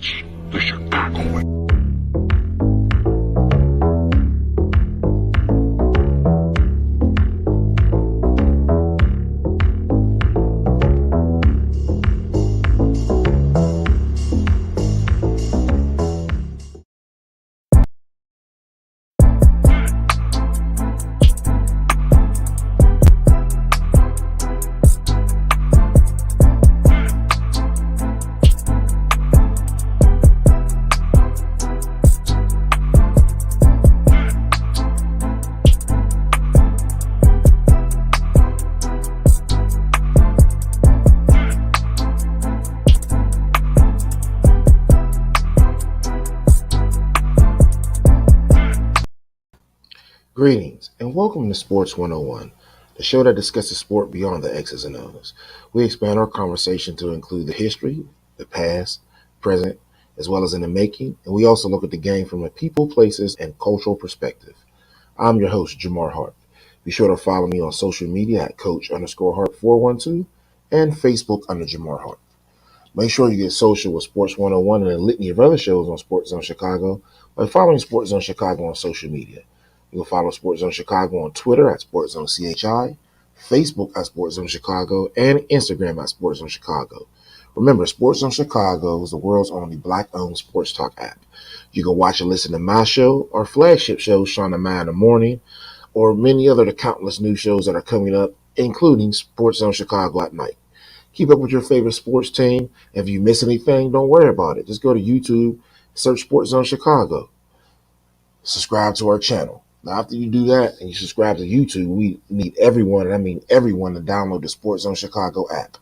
Watch the Chicago way. Greetings and welcome to Sports 101, the show that discusses sport beyond the X's and O's. We expand our conversation to include the history, the past, present, as well as in the making, and we also look at the game from a people, places, and cultural perspective. I'm your host, Jamar Harp. Be sure to follow me on social media at Coach_Harp412 and Facebook under Jamar Harp. Make sure you get social with Sports 101 and a litany of other shows on SportsZone Chicago by following SportsZone Chicago on social media. You can follow SportsZone Chicago on Twitter at SportsZone CHI, Facebook at SportsZone Chicago, and Instagram at SportsZone Chicago. Remember, SportsZone Chicago is the world's only Black-owned sports talk app. You can watch and listen to my show, our flagship show, Sean and Maya in the Morning, or many other the countless new shows that are coming up, including SportsZone Chicago at night. Keep up with your favorite sports team. If you miss anything, don't worry about it. Just go to YouTube, search SportsZone Chicago. Subscribe to our channel. Now, after you do that and you subscribe to YouTube, we need everyone, and I mean everyone, to download the SportsZone Chicago app.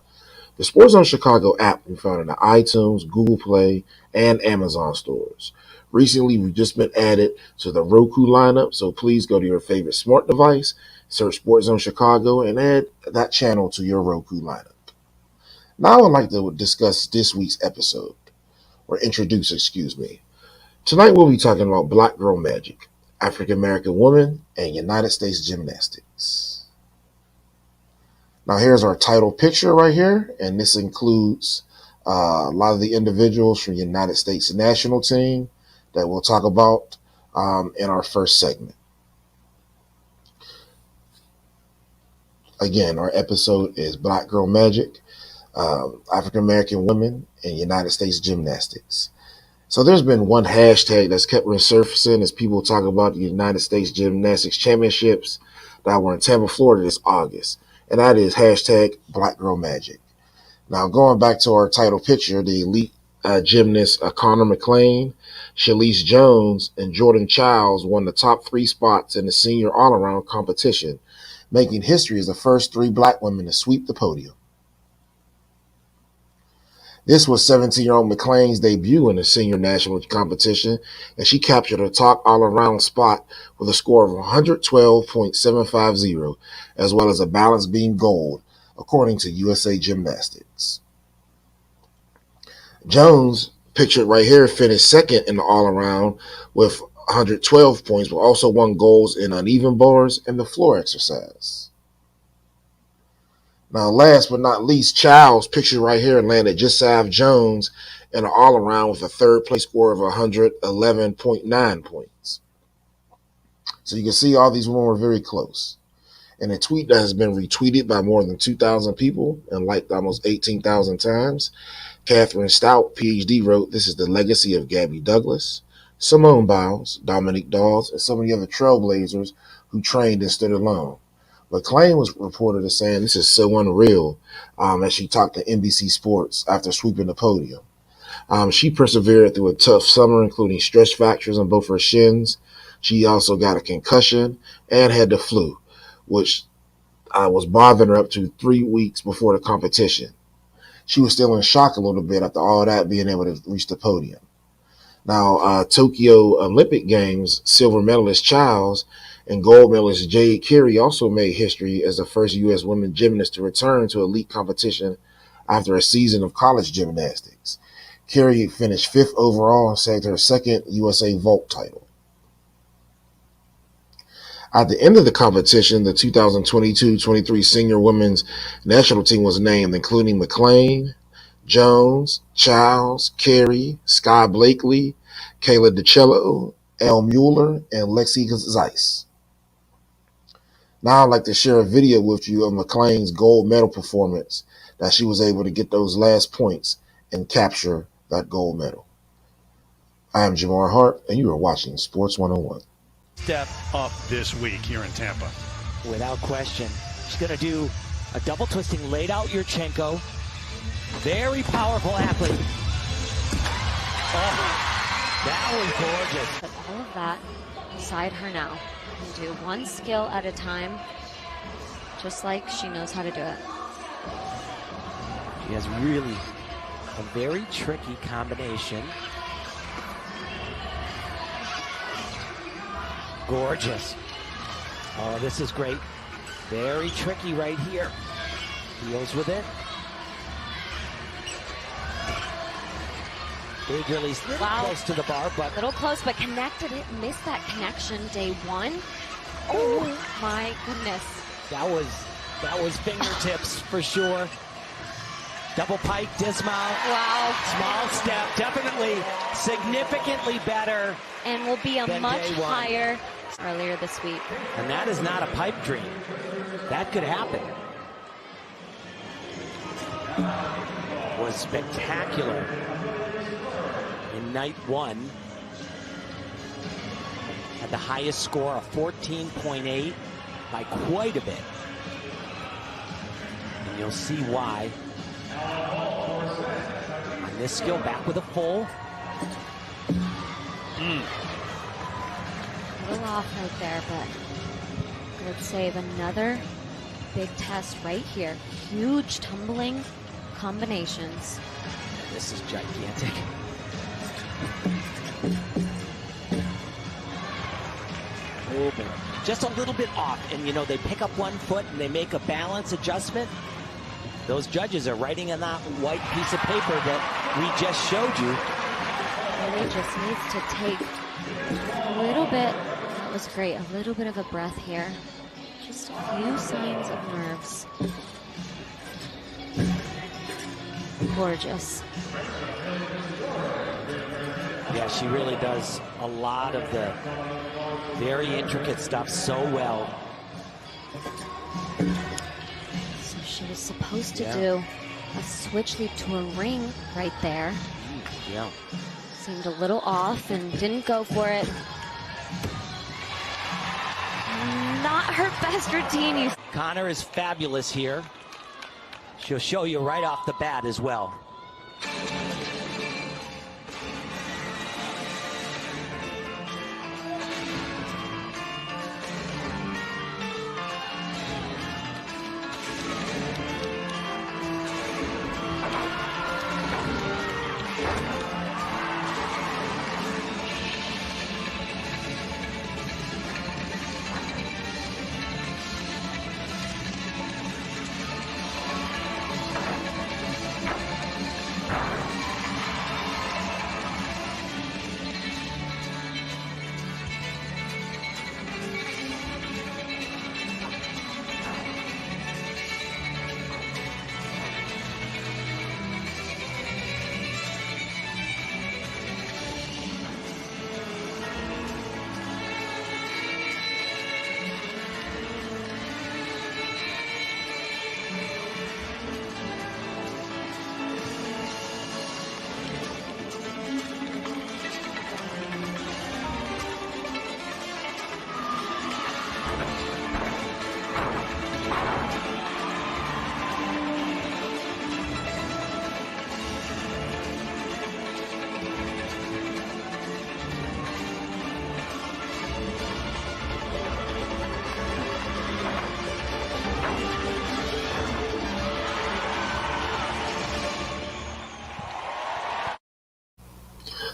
The SportsZone Chicago app can be found in the iTunes, Google Play, and Amazon stores. Recently, we've just been added to the Roku lineup, so please go to your favorite smart device, search SportsZone Chicago, and add that channel to your Roku lineup. Now I'd like to discuss this week's episode, or introduce, Tonight we'll be talking about Black Girl Magic, African American women, and United States gymnastics. Now here's our title picture right here, and this includes a lot of the individuals from the United States national team that we'll talk about in our first segment. Again, our episode is Black Girl Magic, African American women, and United States gymnastics. So there's been one hashtag that's kept resurfacing as people talk about the United States Gymnastics Championships that were in Tampa, Florida this August, and that is hashtag Black Girl Magic. Now, going back to our title picture, the elite gymnasts Connor McLean, Shalise Jones, and Jordan Childs won the top 3 spots in the senior all-around competition, making history as the first 3 Black women to sweep the podium. This was 17-year-old McLean's debut in the senior national competition, and she captured a top all-around spot with a score of 112.750, as well as a balance beam gold, according to USA Gymnastics. Jones, pictured right here, finished second in the all-around with 112 points, but also won golds in uneven bars and the floor exercise. Now, last but not least, Childs, pictured right here, landed just shy of Jones in an all-around with a third-place score of 111.9 points. So you can see all these women were very close. In a tweet that has been retweeted by more than 2,000 people and liked almost 18,000 times, Catherine Stout, PhD, wrote, "This is the legacy of Gabby Douglas, Simone Biles, Dominique Dawes, and some of the other trailblazers who trained and stood alone." McLean was reported as saying, "This is so unreal," as she talked to NBC Sports after sweeping the podium. She persevered through a tough summer, including stress fractures on both her shins. She also got a concussion and had the flu, which was bothering her up to 3 weeks before the competition. She was still in shock a little bit after all that, being able to reach the podium. Now, Tokyo Olympic Games silver medalist Childs and gold medalist Jade Carey also made history as the first U.S. women gymnast to return to elite competition after a season of college gymnastics. Carey finished 5th overall and snagged her second USA vault title. At the end of the competition, the 2022-23 senior women's national team was named, including McLean, Jones, Childs, Carey, Sky Blakely, Kayla DiCello, Elle Mueller, and Lexi Zeiss. Now I'd like to share a video with you of McLean's gold medal performance, that she was able to get those last points and capture that gold medal. I am Jamar Harp, and you are watching Sports 101. Step up this week here in Tampa. Without question. She's going to do a double twisting laid out Yurchenko. Very powerful athlete. Oh, that was gorgeous. Put all of that beside her now and do one skill at a time, just like she knows how to do it. She has really a very tricky combination. Gorgeous. Oh, this is great. Very tricky right here. Deals with it. Big release, little close to the bar, but Little close, but connected it. Missed that connection day one. Oh my goodness. that was fingertips for sure. Double pike, dismount. Wow. Small step, definitely significantly better. And will be a Then much day one. higher earlier this week. And that is not a pipe dream. That could happen. Was spectacular in night one. Had the highest score of 14.8 by quite a bit. And you'll see why. On this skill, back with a full. A little off right there, but good save. Another big test right here. Huge tumbling combinations. This is gigantic. Moving. Just a little bit off, and you know, they pick up one foot and they make a balance adjustment. Those judges are writing on that white piece of paper that we just showed you. Really just needs to take a little bit. That was great. A little bit of a breath here. Just a few signs of nerves. Gorgeous. Yeah, she really does a lot of the very intricate stuff so well. So she was supposed to do a switch leap to a ring right there. Yeah. Seemed a little off and didn't go for it. Not her best routine. Connor is fabulous here. She'll show you right off the bat as well.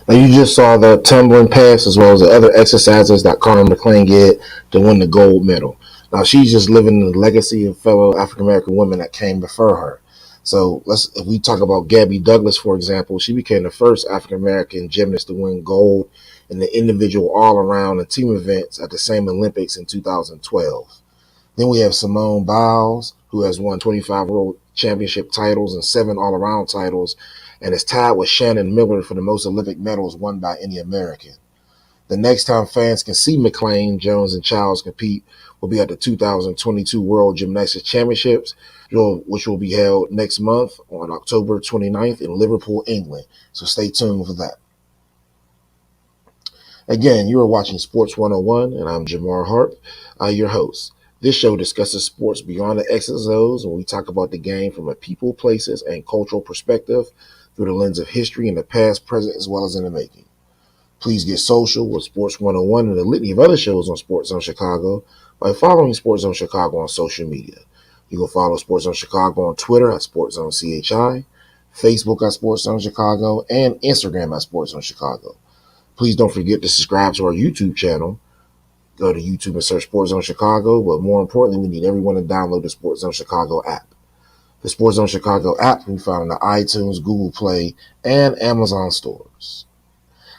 Now you just saw the tumbling pass as well as the other exercises that Connor McLean did to win the gold medal. Now she's just living the legacy of fellow African American women that came before her. So if we talk about Gabby Douglas, for example, she became the first African American gymnast to win gold in the individual all-around and team events at the same Olympics in 2012. Then we have Simone Biles, who has won 25 championship titles and 7 all-around titles, and is tied with Shannon Miller for the most Olympic medals won by any American. The next time fans can see McLean, Jones, and Childs compete will be at the 2022 World Gymnastics Championships, which will be held next month on October 29th in Liverpool, England. So stay tuned for that. Again, you are watching Sports 101, and I'm Jamar Harp, your host. This show discusses sports beyond the X's and O's, and we talk about the game from a people, places, and cultural perspective through the lens of history in the past, present, as well as in the making. Please get social with Sports 101 and a litany of other shows on SportsZone Chicago by following SportsZone Chicago on social media. You can follow SportsZone Chicago on Twitter at SportsZone CHI, Facebook at SportsZone Chicago, and Instagram at SportsZone Chicago. Please don't forget to subscribe to our YouTube channel. Go to YouTube and search SportsZone Chicago, but more importantly, we need everyone to download the SportsZone Chicago app. The SportsZone Chicago app can be found in the iTunes, Google Play, and Amazon stores.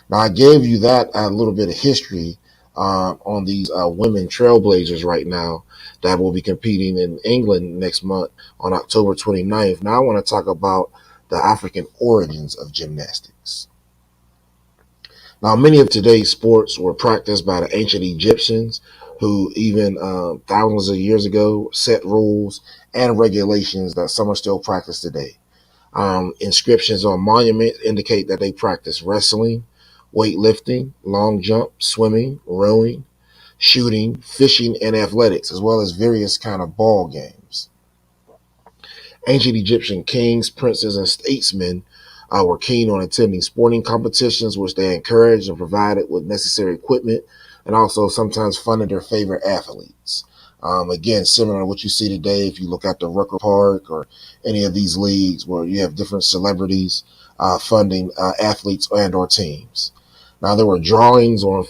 Now, I gave you that a little bit of history on these women trailblazers right now that will be competing in England next month on October 29th. Now, I want to talk about the African origins of gymnastics. Now, many of today's sports were practiced by the ancient Egyptians, who even thousands of years ago set rules and regulations that some are still practiced today. Inscriptions on monuments indicate that they practiced wrestling, weightlifting, long jump, swimming, rowing, shooting, fishing, and athletics, as well as various kind of ball games. Ancient Egyptian kings, princes, and statesmen were keen on attending sporting competitions, which they encouraged and provided with necessary equipment, and also sometimes funded their favorite athletes. Again, similar to what you see today, if you look at the Rucker Park or any of these leagues where you have different celebrities funding athletes and or teams. Now, there were drawings on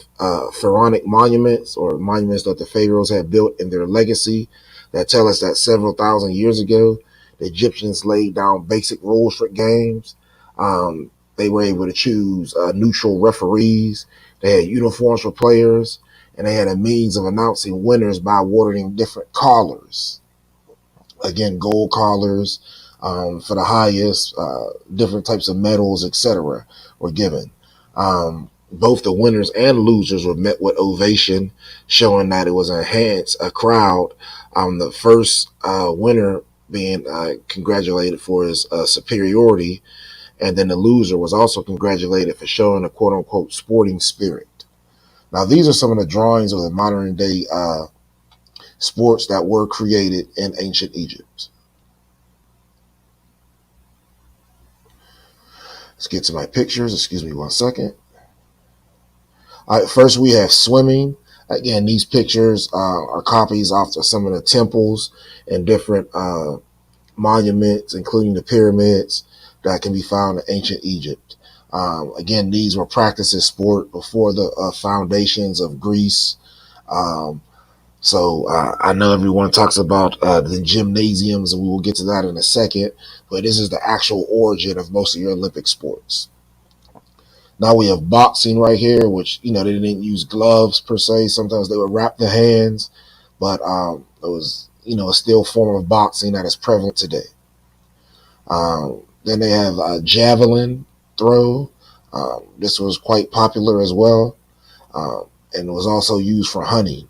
pharaonic monuments or monuments that the pharaohs had built in their legacy that tell us that several thousand years ago, the Egyptians laid down basic rules for games. They were able to choose neutral referees. They had uniforms for players, and they had a means of announcing winners by awarding different collars. Again, gold collars for the highest, different types of medals, etc. were given. Both the winners and losers were met with ovation, showing that it was a crowd. The first winner being congratulated for his superiority, and then the loser was also congratulated for showing a quote-unquote sporting spirit. Now, these are some of the drawings of the modern-day sports that were created in ancient Egypt. Let's get to my pictures. Excuse me one second. All right, first we have swimming. Again, these pictures are copies of some of the temples and different monuments, including the pyramids that can be found in ancient Egypt. Again, these were practiced as sport before the foundations of Greece. So I know everyone talks about the gymnasiums, and we will get to that in a second, but this is the actual origin of most of your Olympic sports. Now we have boxing right here, which, they didn't use gloves per se. Sometimes they would wrap their hands, but it was, a still form of boxing that is prevalent today. Then they have javelin throw. This was quite popular as well, and it was also used for hunting.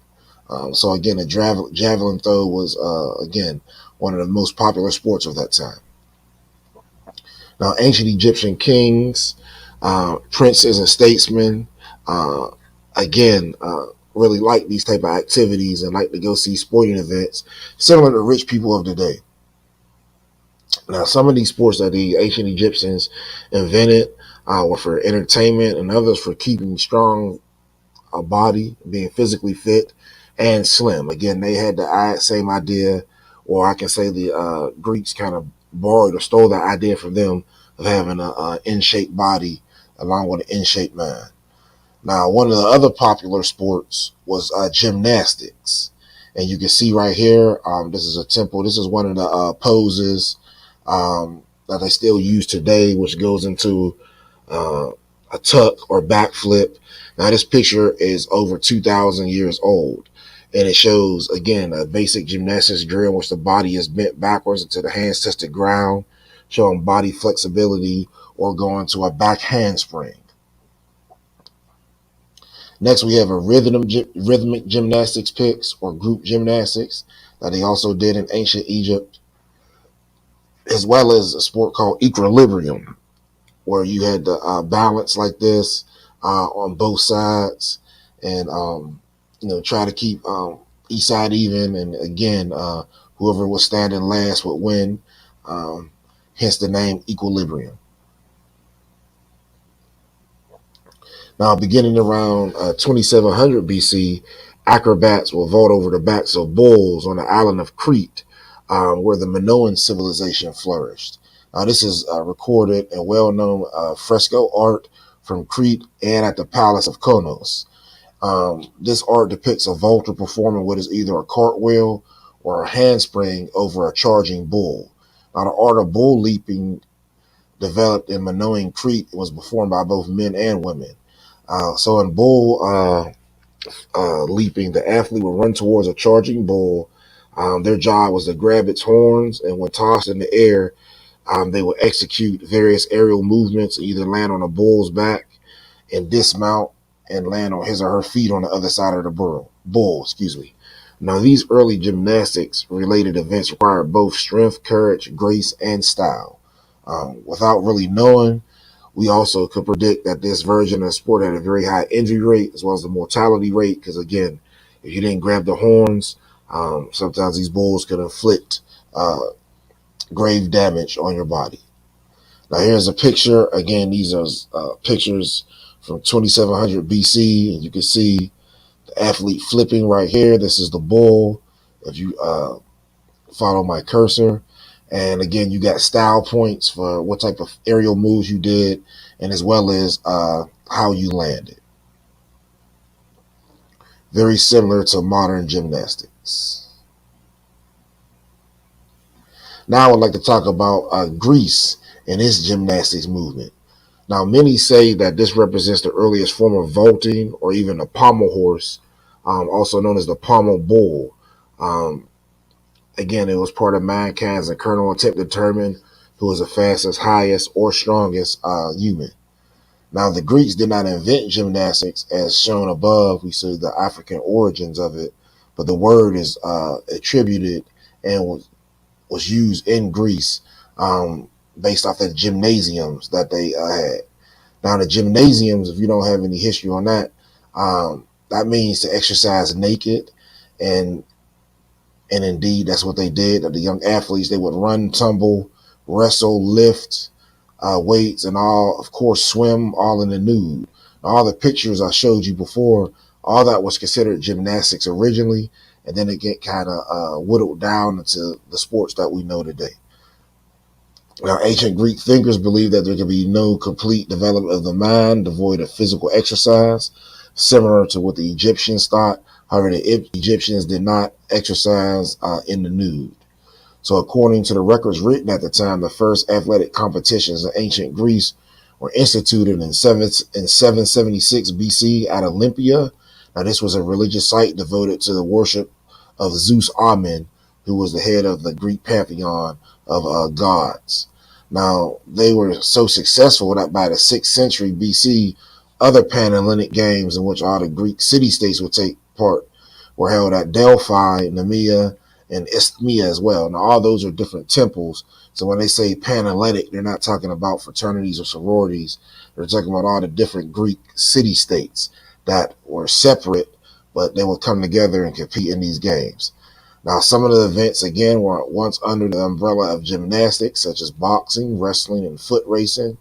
So again, a javelin throw was, again, one of the most popular sports of that time. Now, ancient Egyptian kings, princes, and statesmen, really like these type of activities and like to go see sporting events, similar to rich people of today. Now, some of these sports that the ancient Egyptians invented were for entertainment, and others for keeping strong body, being physically fit and slim. Again, they had the same idea, or I can say the Greeks kind of borrowed or stole that idea from them of having an in-shape body along with an in-shape mind. Now, one of the other popular sports was gymnastics. And you can see right here, this is a temple. This is one of the poses that they still use today, which goes into a tuck or backflip. Now, this picture is over 2,000 years old. And it shows, again, a basic gymnastics drill in which the body is bent backwards until the hands touch the ground, showing body flexibility, or going to a back handspring. Next, we have a rhythmic gymnastics pics or group gymnastics that they also did in ancient Egypt, as well as a sport called equilibrium, where you had to balance like this on both sides and, try to keep each side even. And again, whoever was standing last would win, hence the name equilibrium. Now, beginning around 2700 BC, acrobats will vault over the backs of bulls on the island of Crete, where the Minoan civilization flourished. This is recorded and well-known fresco art from Crete and at the Palace of Konos. This art depicts a vaulter performing what is either a cartwheel or a handspring over a charging bull. Now, the art of bull leaping developed in Minoan Crete was performed by both men and women. So in bull leaping, the athlete would run towards a charging bull. Their job was to grab its horns, and when tossed in the air, they would execute various aerial movements, either land on a bull's back and dismount and land on his or her feet on the other side of the bull. Now, these early gymnastics related events required both strength, courage, grace, and style. Without really knowing, we also could predict that this version of the sport had a very high injury rate as well as the mortality rate, because again, if you didn't grab the horns, sometimes these bulls could inflict grave damage on your body. Now, here's a picture. Again, these are pictures from 2700 BC, and you can see the athlete flipping right here. This is the bull, if you follow my cursor. And again, you got style points for what type of aerial moves you did, and as well as how you landed. Very similar to modern gymnastics. Now I would like to talk about Greece and its gymnastics movement. Now, many say that this represents the earliest form of vaulting, or even the pommel horse, also known as the pommel bull. Again, it was part of mankind's internal attempt to determine who was the fastest, highest, or strongest human. Now, the Greeks did not invent gymnastics, as shown above. We see the African origins of it, but the word is attributed and was used in Greece based off the gymnasiums that they had. Now, the gymnasiums, if you don't have any history on that, that means to exercise naked, and indeed, that's what they did. The young athletes, they would run, tumble, wrestle, lift weights, and all, of course, swim, all in the nude. All the pictures I showed you before, all that was considered gymnastics originally, and then it get kind of whittled down into the sports that we know today. Now, ancient Greek thinkers believed that there could be no complete development of the mind devoid of physical exercise, similar to what the Egyptians thought. However, the Egyptians did not exercise in the nude. So according to the records written at the time, the first athletic competitions in ancient Greece were instituted in 776 BC at Olympia. Now, this was a religious site devoted to the worship of Zeus Amen, who was the head of the Greek pantheon of gods. Now, they were so successful that by the 6th century BC, other Panhellenic games in which all the Greek city-states would take part were held at Delphi, Nemea, and Isthmia as well. Now, all those are different temples. So when they say Panhellenic, they're not talking about fraternities or sororities. They're talking about all the different Greek city-states that were separate, but they would come together and compete in these games. Now, some of the events, again, were once under the umbrella of gymnastics, such as boxing, wrestling, and foot racing,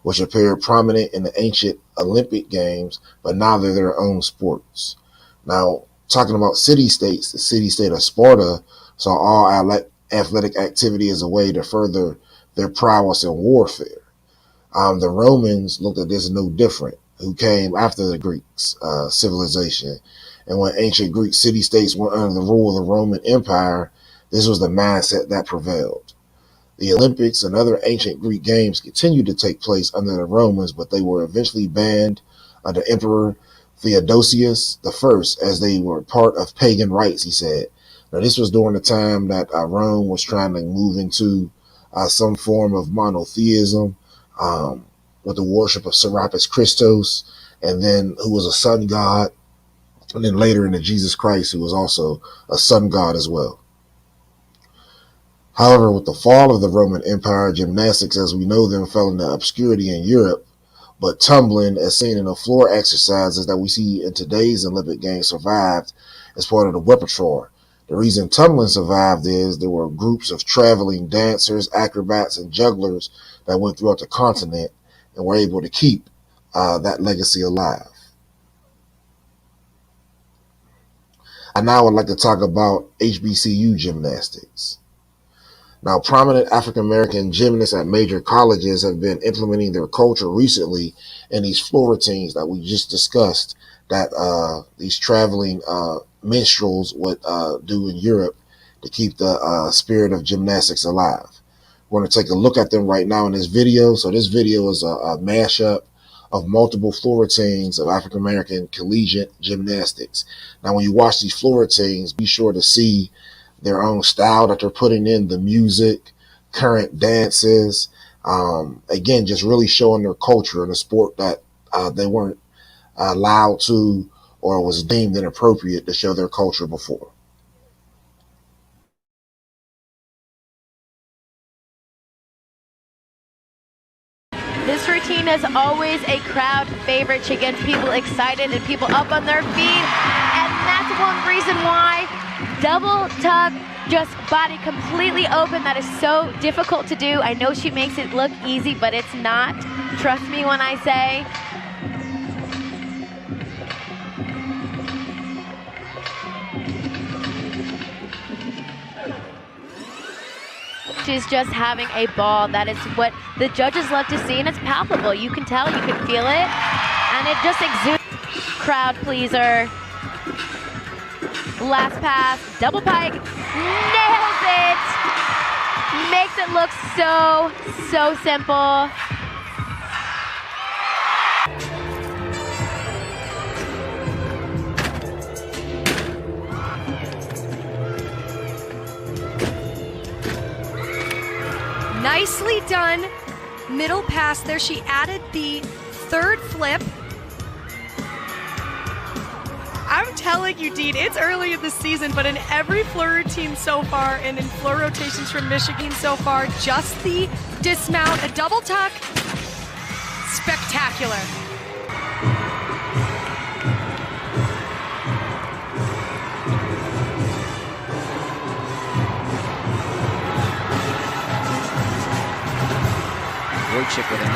which appeared prominent in the ancient Olympic Games, but now they're their own sports. Now, talking about city-states, the city-state of Sparta saw all athletic activity as a way to further their prowess in warfare. The Romans looked at this no different, who came after the Greeks' civilization. And when ancient Greek city-states were under the rule of the Roman Empire, this was the mindset that prevailed. The Olympics and other ancient Greek games continued to take place under the Romans, but they were eventually banned under Emperor Theodosius I, as they were part of pagan rites, he said. Now, this was during the time that Rome was trying to move into some form of monotheism with the worship of Serapis Christos, and then who was a sun god, and then later into Jesus Christ, who was also a sun god as well. However, with the fall of the Roman Empire, gymnastics as we know them fell into obscurity in Europe, but tumbling, as seen in the floor exercises that we see in today's Olympic Games, survived as part of the repertoire. The reason tumbling survived is there were groups of traveling dancers, acrobats, and jugglers that went throughout the continent and were able to keep that legacy alive. I now would like to talk about HBCU gymnastics. Now, prominent African-American gymnasts at major colleges have been implementing their culture recently in these floor routines that we just discussed, that these traveling minstrels would do in Europe to keep the spirit of gymnastics alive. We're going to take a look at them right now in this video. So this video is a mashup of multiple floor routines of African-American collegiate gymnastics. Now, when you watch these floor routines, be sure to see their own style that they're putting in, the music, current dances, again, just really showing their culture in a sport that they weren't allowed to or was deemed inappropriate to show their culture before. This routine is always a crowd favorite. She gets people excited and people up on their feet, and that's one reason why double tuck, just body completely open. That is so difficult to do. I know she makes it look easy, but it's not. Trust me when I say. She's just having a ball. That is what the judges love to see, and it's palpable. You can tell, you can feel it, and it just exudes. Crowd pleaser. Last pass, double pike, nails it. Makes it look so simple. Nicely done. Middle pass there. She added the third flip. I'm telling you, Dean, it's early in the season, but in every floor routine so far and in floor rotations from Michigan so far, Just the dismount, a double tuck. Spectacular. Wojcik with a 9-9.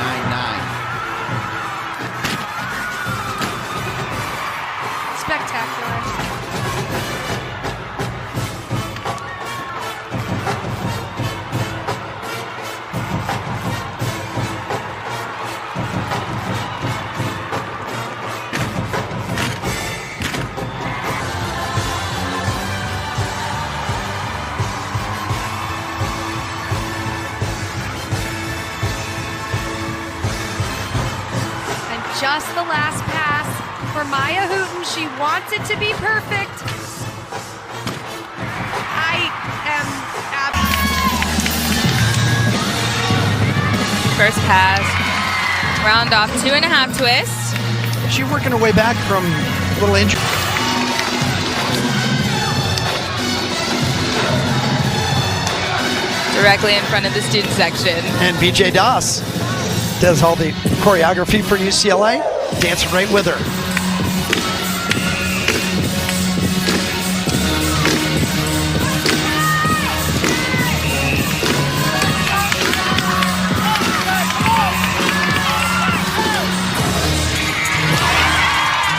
Spectacular. Just the last pass for Maya Hooten. She wants it to be perfect. I am First pass, round off 2.5 twist. She's working her way back from a little injury. Directly in front of the student section. And BJ Das does all the choreography for UCLA, dancing right with her.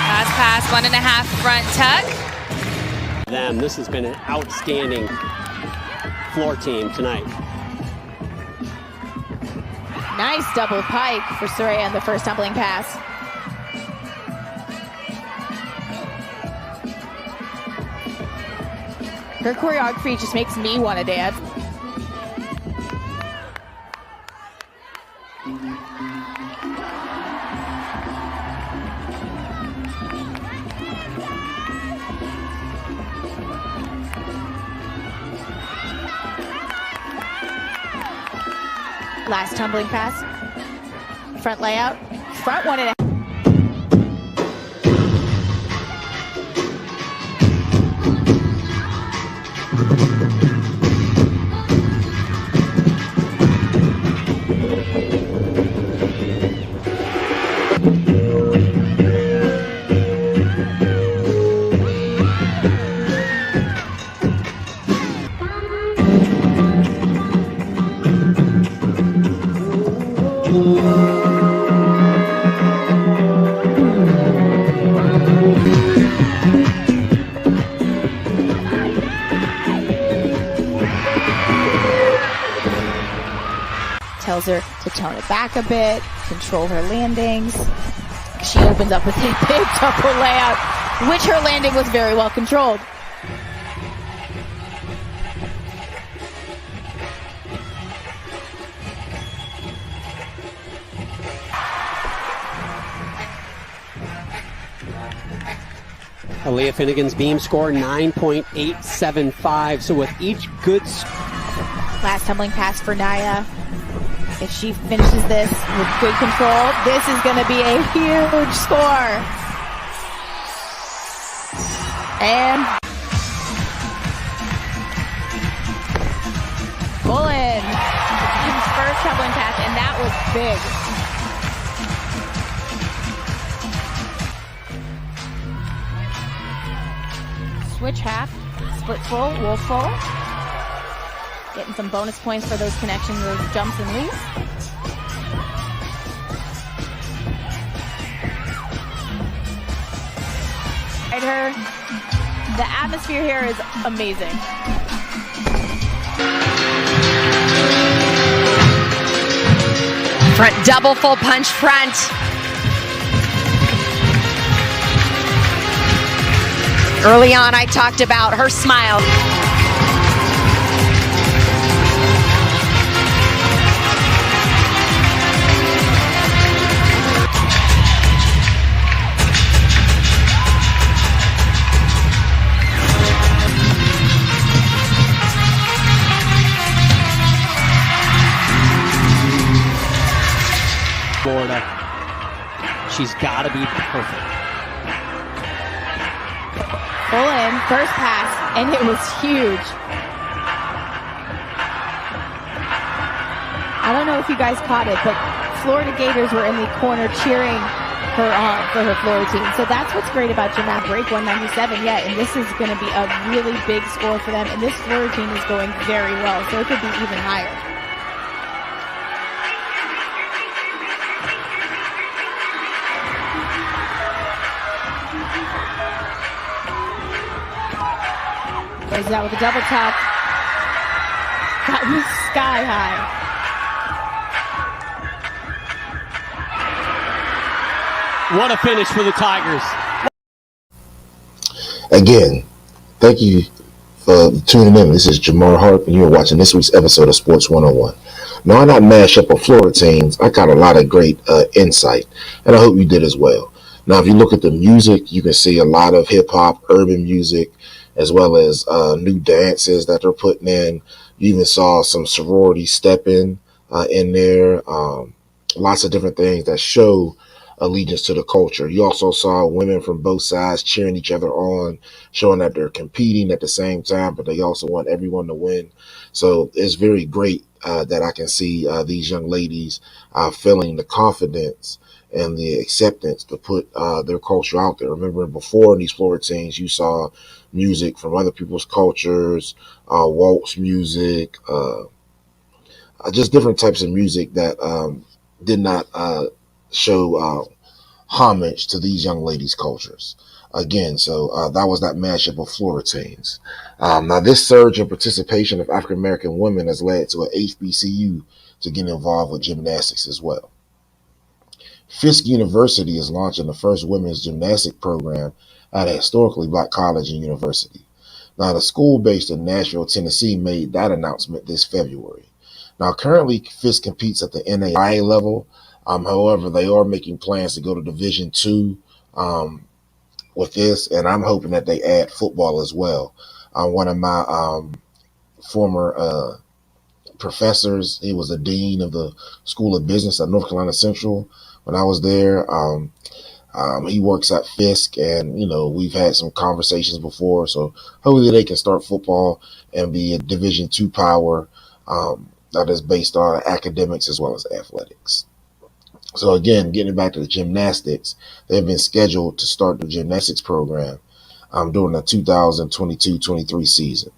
Last pass, 1.5 front tuck. This has been an outstanding floor team tonight. Nice double pike for Soraya in the first tumbling pass. Her choreography just makes me want to dance. Last tumbling pass. Front layout. Front 1.5. Tells her to tone it back a bit, control her landings. She opens up with a big double layout, which her landing was very well controlled. Aaliyah Finnegan's beam score 9.875. So with each good last tumbling pass for Naya. If she finishes this with good control, this is going to be a huge score. And Bullen, the team's first tumbling pass, and that was big. Switch half, split full, wolf full. Getting some bonus points for those connections, those jumps and leaps. And the atmosphere here is amazing. Front double full punch front. Early on, I talked about her smile. Florida. She's got to be perfect. Full in, first pass, and it was huge. I don't know if you guys caught it, but Florida Gators were in the corner cheering her on for her Florida team. So that's what's great about Jamar Break 197 yet, and this is going to be a really big score for them. And this Florida team is going very well, so it could be even higher. Goes out with a double top. That was sky high. What a finish for the Tigers. Again, thank you for tuning in. This is Jamar Harp, and you're watching this week's episode of Sports 101. Now, I not mash up of Florida teams. I got a lot of great insight, and I hope you did as well. Now, if you look at the music, you can see a lot of hip-hop, urban music, as well as new dances that they're putting in. You even saw some sorority stepping in there. Lots of different things that show allegiance to the culture. You also saw women from both sides cheering each other on, showing that they're competing at the same time, but they also want everyone to win. So it's very great that I can see these young ladies feeling the confidence and the acceptance to put their culture out there. Remember, before in these Florida teams, you saw music from other people's cultures, waltz music, just different types of music that did not show homage to these young ladies' cultures. Again, so that was that mashup of Florida teams. Now, this surge in participation of African-American women has led to an HBCU to get involved with gymnastics as well. Fisk University is launching the first women's gymnastic program at a historically black college and university. Now, the school based in Nashville, Tennessee made that announcement this February. Now, currently, Fisk competes at the NAIA level. However, they are making plans to go to Division II with this, and I'm hoping that they add football as well. One of my former professors. He was the dean of the School of Business at North Carolina Central when I was there. He works at Fisk, and we've had some conversations before. So hopefully they can start football and be a Division II power that is based on academics as well as athletics. So again, getting back to the gymnastics, they've been scheduled to start the gymnastics program during the 2022-23 season.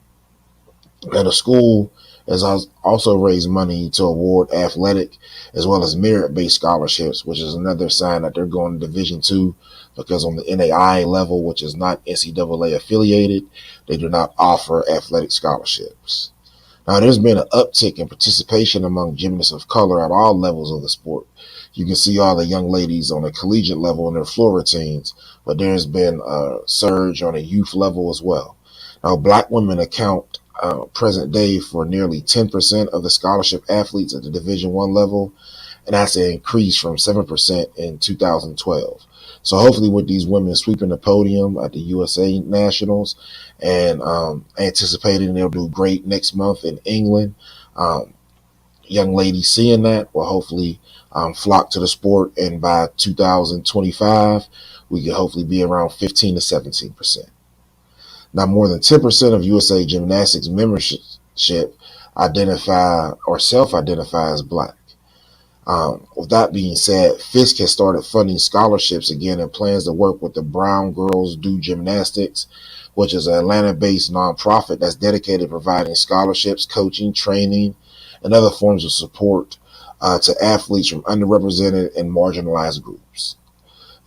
And the school has also raised money to award athletic as well as merit-based scholarships, which is another sign that they're going to Division II, because on the NAIA level, which is not NCAA affiliated, they do not offer athletic scholarships. Now, there's been an uptick in participation among gymnasts of color at all levels of the sport. You can see all the young ladies on a collegiate level in their floor routines, but there's been a surge on a youth level as well. Now, black women account present day for nearly 10% of the scholarship athletes at the Division I level, and that's an increase from 7% in 2012. So hopefully with these women sweeping the podium at the USA Nationals and anticipating they'll do great next month in England, young ladies seeing that will hopefully flock to the sport, and by 2025, we could hopefully be around 15 to 17%. Now, more than 10% of USA Gymnastics membership identify or self-identify as black. With that being said, Fisk has started funding scholarships again and plans to work with the Brown Girls Do Gymnastics, which is an Atlanta-based nonprofit that's dedicated to providing scholarships, coaching, training, and other forms of support to athletes from underrepresented and marginalized groups.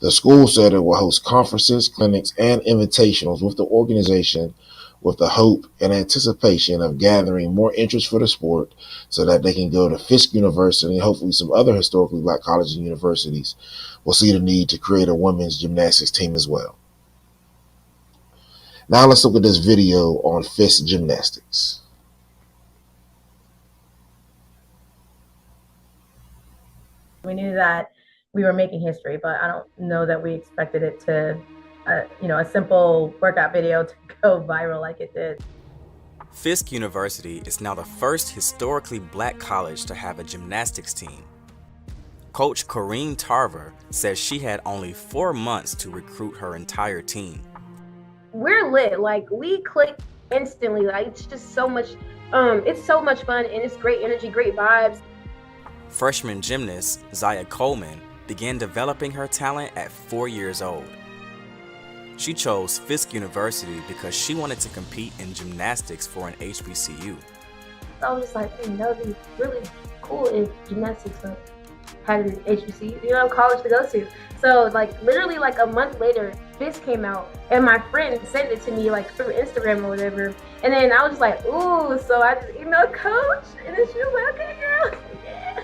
The school said it will host conferences, clinics, and invitationals with the organization, with the hope and anticipation of gathering more interest for the sport so that they can go to Fisk University, and hopefully some other historically black colleges and universities will see the need to create a women's gymnastics team as well. Now let's look at this video on Fisk Gymnastics. We knew that we were making history, but I don't know that we expected it to, a simple workout video to go viral like it did. Fisk University is now the first historically black college to have a gymnastics team. Coach Corrine Tarver says she had only 4 months to recruit her entire team. We're lit, like we click instantly. Like it's just so much, it's so much fun, and it's great energy, great vibes. Freshman gymnast Zaya Coleman began developing her talent at 4 years old. She chose Fisk University because she wanted to compete in gymnastics for an HBCU. I was just like, hey, that would be really cool if gymnastics had an HBCU, college to go to. So literally a month later, Fisk came out, and my friend sent it to me through Instagram or whatever. And then I was just like, ooh, so I just emailed Coach, and then she was like, okay, girl, yeah.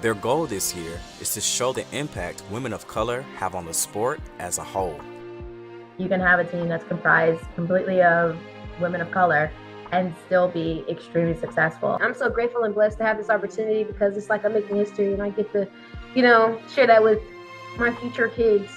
Their goal this year is to show the impact women of color have on the sport as a whole. You can have a team that's comprised completely of women of color and still be extremely successful. I'm so grateful and blessed to have this opportunity, because it's like I'm making history, and I get to, share that with my future kids.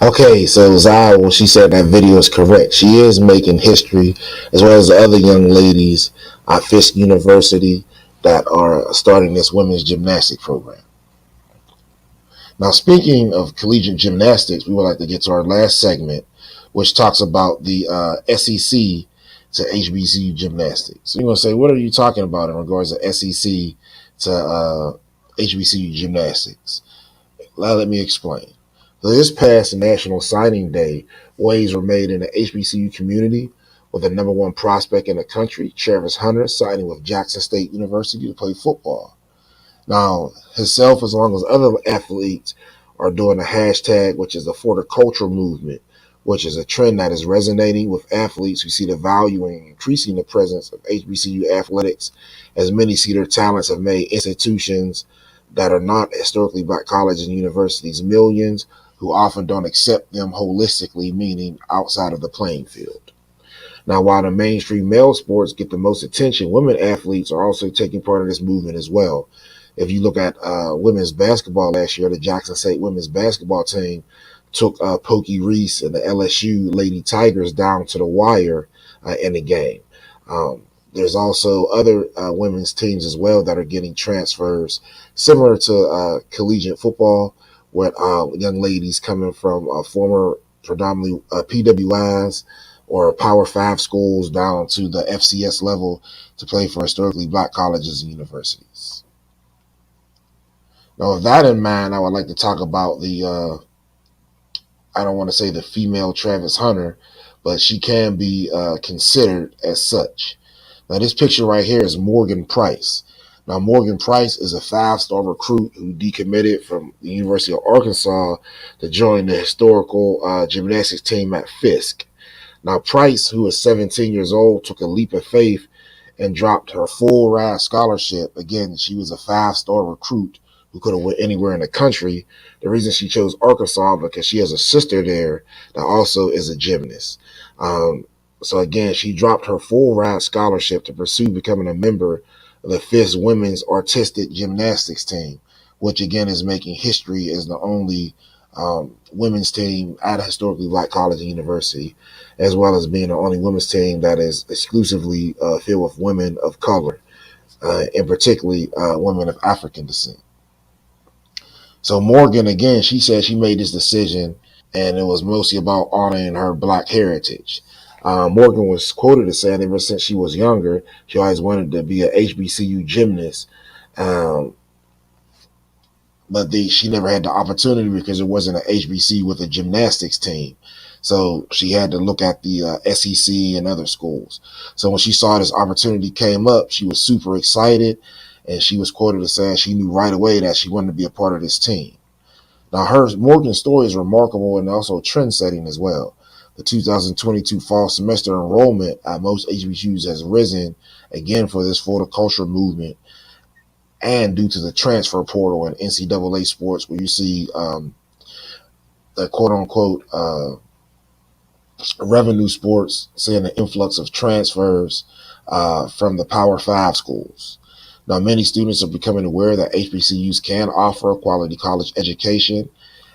Okay, so Zaya, well, she said that video is correct. She is making history, as well as the other young ladies at Fisk University that are starting this women's gymnastic program. Now, speaking of collegiate gymnastics, we would like to get to our last segment, which talks about the SEC to HBCU gymnastics. You're going to say, what are you talking about in regards to SEC to HBCU gymnastics? Let me explain. So this past National Signing Day, waves were made in the HBCU community, with the #1 prospect in the country, Travis Hunter, signing with Jackson State University to play football. Now, himself, as long as other athletes, are doing a hashtag, which is the For the Culture movement, which is a trend that is resonating with athletes who see the value in increasing the presence of HBCU athletics, as many see their talents have made institutions that are not historically black colleges and universities millions, who often don't accept them holistically, meaning outside of the playing field. Now, while the mainstream male sports get the most attention, women athletes are also taking part in this movement as well. If you look at women's basketball last year, the Jackson State women's basketball team took Pokey Reese and the LSU Lady Tigers down to the wire in the game. There's also other women's teams as well that are getting transfers, similar to collegiate football, where young ladies coming from former predominantly PWIs or Power 5 schools down to the FCS level to play for historically black colleges and universities. Now, with that in mind, I would like to talk about the, I don't want to say the female Travis Hunter, but she can be considered as such. Now, this picture right here is Morgan Price. Now, Morgan Price is a 5-star recruit who decommitted from the University of Arkansas to join the historical gymnastics team at Fisk. Now, Price, who is 17 years old, took a leap of faith and dropped her full ride scholarship. Again, she was a 5-star recruit who could have went anywhere in the country. The reason she chose Arkansas because she has a sister there that also is a gymnast. So again, she dropped her full ride scholarship to pursue becoming a member of the Fisk Women's Artistic Gymnastics team, which again is making history as the only women's team at a historically black college and university, as well as being the only women's team that is exclusively filled with women of color, and particularly women of African descent. So Morgan, again, she said she made this decision and it was mostly about honoring her black heritage. Morgan was quoted as saying ever since she was younger, she always wanted to be a HBCU gymnast. But she never had the opportunity because it wasn't an HBC with a gymnastics team. So she had to look at the SEC and other schools. So when she saw this opportunity came up, she was super excited. And she was quoted as saying she knew right away that she wanted to be a part of this team. Now, Morgan's story is remarkable and also trend-setting as well. The 2022 fall semester enrollment at most HBCUs has risen again for this culture movement, and due to the transfer portal and NCAA sports, where you see the quote-unquote revenue sports seeing an influx of transfers from the Power 5 schools. Now, many students are becoming aware that HBCUs can offer a quality college education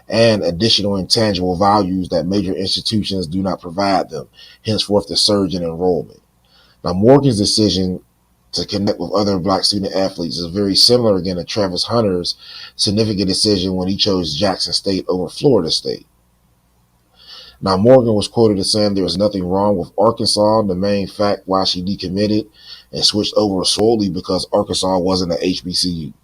and additional intangible values that major institutions do not provide them, henceforth the surge in enrollment. Now, Morgan's decision to connect with other black student athletes is very similar again to Travis Hunter's significant decision when he chose Jackson State over Florida State. Now, Morgan was quoted as saying there was nothing wrong with Arkansas. The main fact why she decommitted and switched over solely because Arkansas wasn't an HBCU.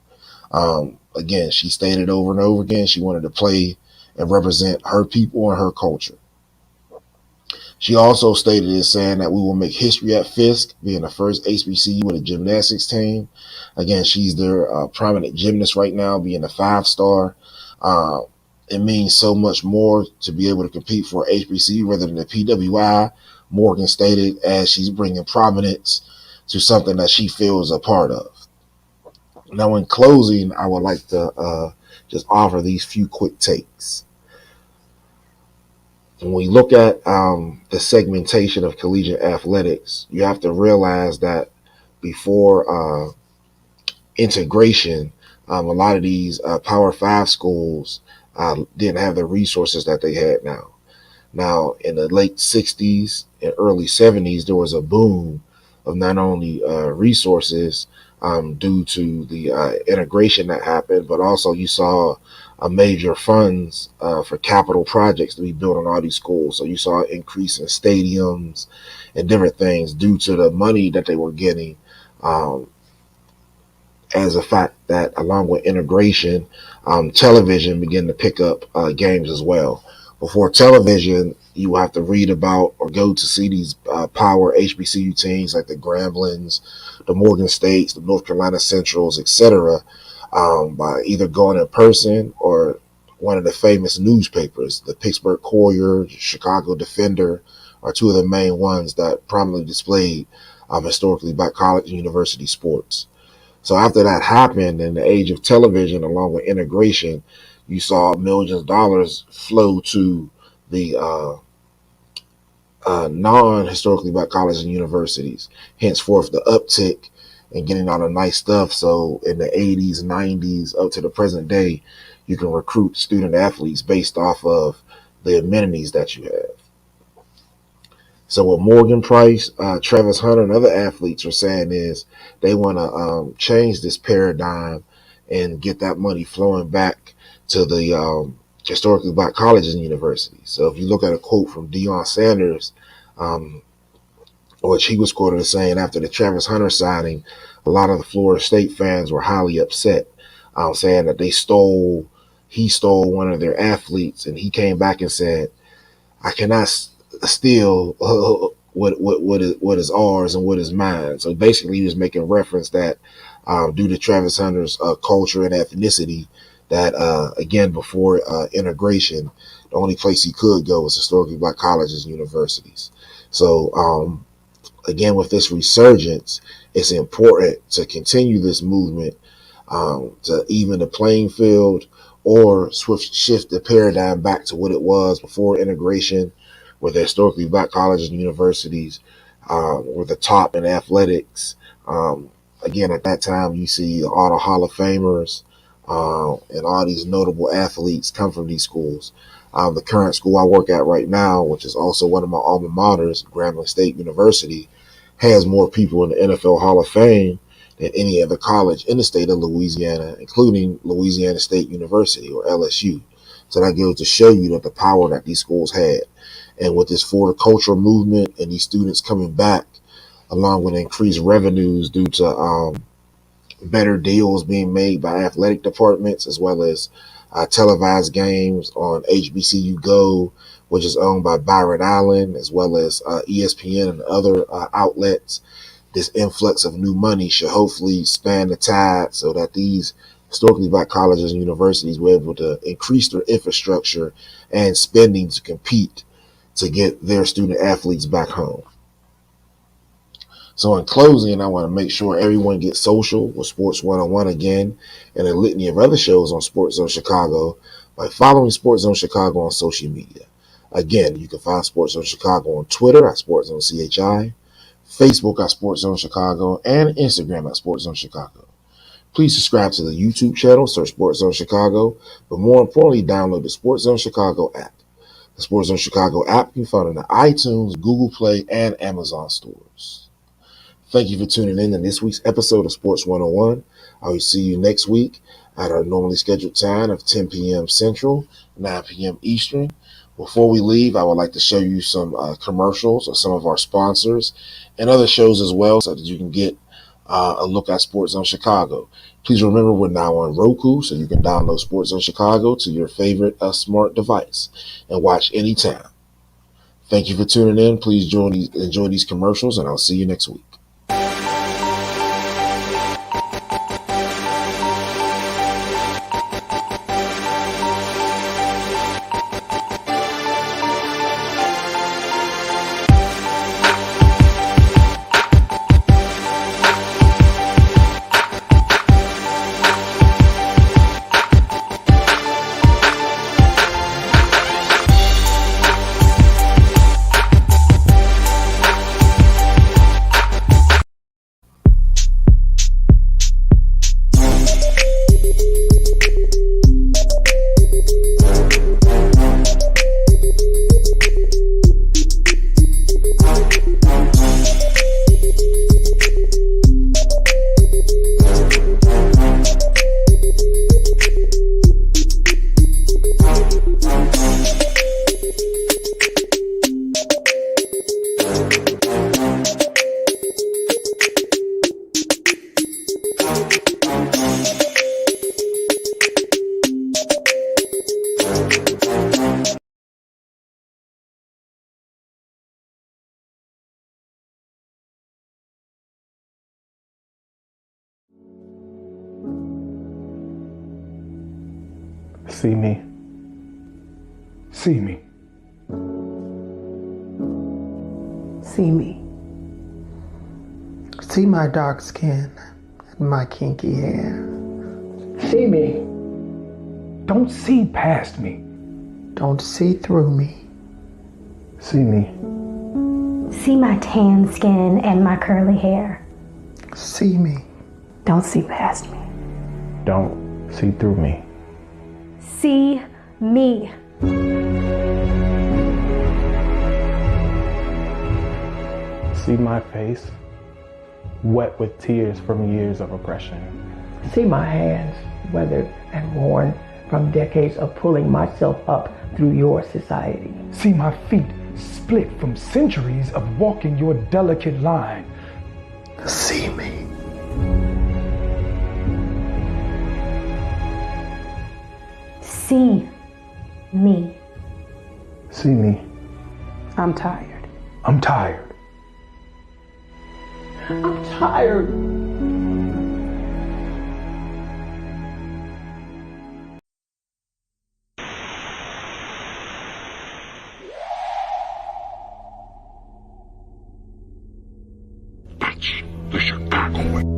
Again, she stated over and over again she wanted to play and represent her people and her culture. She also stated as saying that we will make history at Fisk, being the first HBCU with a gymnastics team. Again, she's their prominent gymnast right now, being a 5-star. It means so much more to be able to compete for HBCU rather than the PWI, Morgan stated, as she's bringing prominence to something that she feels a part of. Now, in closing, I would like to just offer these few quick takes. When we look at the segmentation of collegiate athletics, you have to realize that before integration, a lot of these Power 5 schools didn't have the resources that they had now. Now, in the late 60s and early 70s, there was a boom of not only resources due to the integration that happened, but also you saw major funds for capital projects to be built on all these schools. So you saw an increase in stadiums and different things due to the money that they were getting, as a fact that along with integration, television began to pick up games as well. Before television, you have to read about or go to see these power HBCU teams like the Gramblins, the Morgan States, the North Carolina Centrals, etc., by either going in person or one of the famous newspapers. The Pittsburgh Courier, Chicago Defender are two of the main ones that prominently displayed historically black college and university sports. So after that happened, in the age of television, along with integration, you saw millions of dollars flow to the non-historically black colleges and universities. Henceforth, the uptick and getting all the nice stuff. So in the 80s, 90s, up to the present day, you can recruit student athletes based off of the amenities that you have. So what Morgan Price, Travis Hunter, and other athletes are saying is they want to change this paradigm and get that money flowing back to the historically black colleges and universities. So if you look at a quote from Deion Sanders, which he was quoted as saying after the Travis Hunter signing, a lot of the Florida State fans were highly upset, saying that he stole one of their athletes, and he came back and said, I cannot steal what is ours and what is mine. So basically he was making reference that due to Travis Hunter's culture and ethnicity, that again, before integration, the only place he could go was historically black colleges and universities. So again, with this resurgence, it's important to continue this movement to even the playing field, or shift the paradigm back to what it was before integration, where the historically black colleges and universities were the top in athletics. Again, at that time, you see all the Hall of Famers and all these notable athletes come from these schools. The current school I work at right now, which is also one of my alma maters, Grambling State University, has more people in the NFL Hall of Fame than any other college in the state of Louisiana, including Louisiana State University, or LSU. So that goes to show you that the power that these schools had. And with this Florida cultural movement and these students coming back, along with increased revenues due to better deals being made by athletic departments, as well as televised games on HBCU Go, which is owned by Byron Allen, as well as ESPN and other outlets, this influx of new money should hopefully span the tide so that these historically black colleges and universities were able to increase their infrastructure and spending to compete to get their student athletes back home. So in closing, I want to make sure everyone gets social with Sports101 again, and a litany of other shows on SportsZone Chicago by following SportsZone Chicago on social media. Again, you can find SportsZone Chicago on Twitter at SportsZone CHI, Facebook at SportsZone Chicago, and Instagram at SportsZone Chicago. Please subscribe to the YouTube channel, search SportsZone Chicago, but more importantly, download the SportsZone Chicago app. The SportsZone Chicago app you can find in the iTunes, Google Play, and Amazon stores. Thank you for tuning in to this week's episode of Sports 101. I will see you next week at our normally scheduled time of 10 p.m. Central, 9 p.m. Eastern. Before we leave, I would like to show you some commercials of some of our sponsors and other shows as well, so that you can get a look at SportsZone Chicago. Please remember we're now on Roku, so you can download SportsZone Chicago to your favorite smart device and watch anytime. Thank you for tuning in. Please enjoy these commercials, and I'll see you next week. See me. See me. See me. See my dark skin and my kinky hair. See me. Don't see past me. Don't see through me. See me. See my tan skin and my curly hair. See me. Don't see past me. Don't see through me. See me. See my face, wet with tears from years of oppression. See my hands, weathered and worn from decades of pulling myself up through your society. See my feet split from centuries of walking your delicate line. See me. See me. See me. I'm tired. I'm tired. I'm tired. That's the Chicago way.